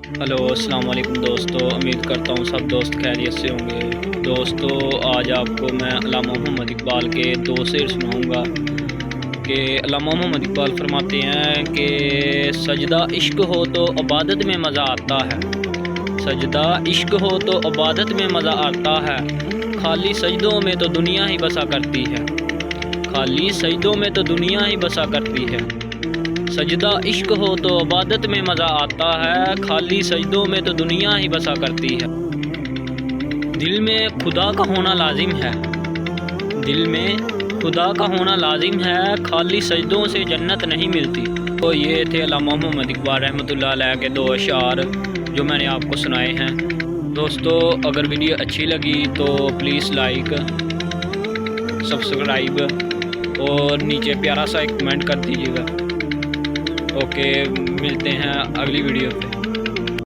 Hello السلام علیکم دوستو، امید کرتا ہوں سب دوست خیریت سے ہوں گے۔ دوستو آج آپ کو میں علامہ محمد اقبال کے دو شعر سناؤں گا کہ علامہ محمد اقبال فرماتے ہیں کہ سجدہ عشق ہو تو عبادت میں مزہ آتا ہے، سجدہ عشق ہو تو عبادت میں مزہ آتا ہے، خالی سجدوں میں تو دنیا ہی بسا کرتی ہے، خالی سجدوں میں تو دنیا ہی بسا کرتی ہے، سجدہ عشق ہو تو عبادت میں مزہ آتا ہے، خالی سجدوں میں تو دنیا ہی بسا کرتی ہے۔ دل میں خدا کا ہونا لازم ہے، دل میں خدا کا ہونا لازم ہے، خالی سجدوں سے جنت نہیں ملتی۔ تو یہ تھے علامہ محمد اقبال رحمۃ اللہ علیہ کے دو اشعار جو میں نے آپ کو سنائے ہیں۔ دوستو اگر ویڈیو اچھی لگی تو پلیز لائک، سبسکرائب اور نیچے پیارا سا ایک کمنٹ کر دیجیے گا۔ اوکے، ملتے ہیں اگلی ویڈیو پہ۔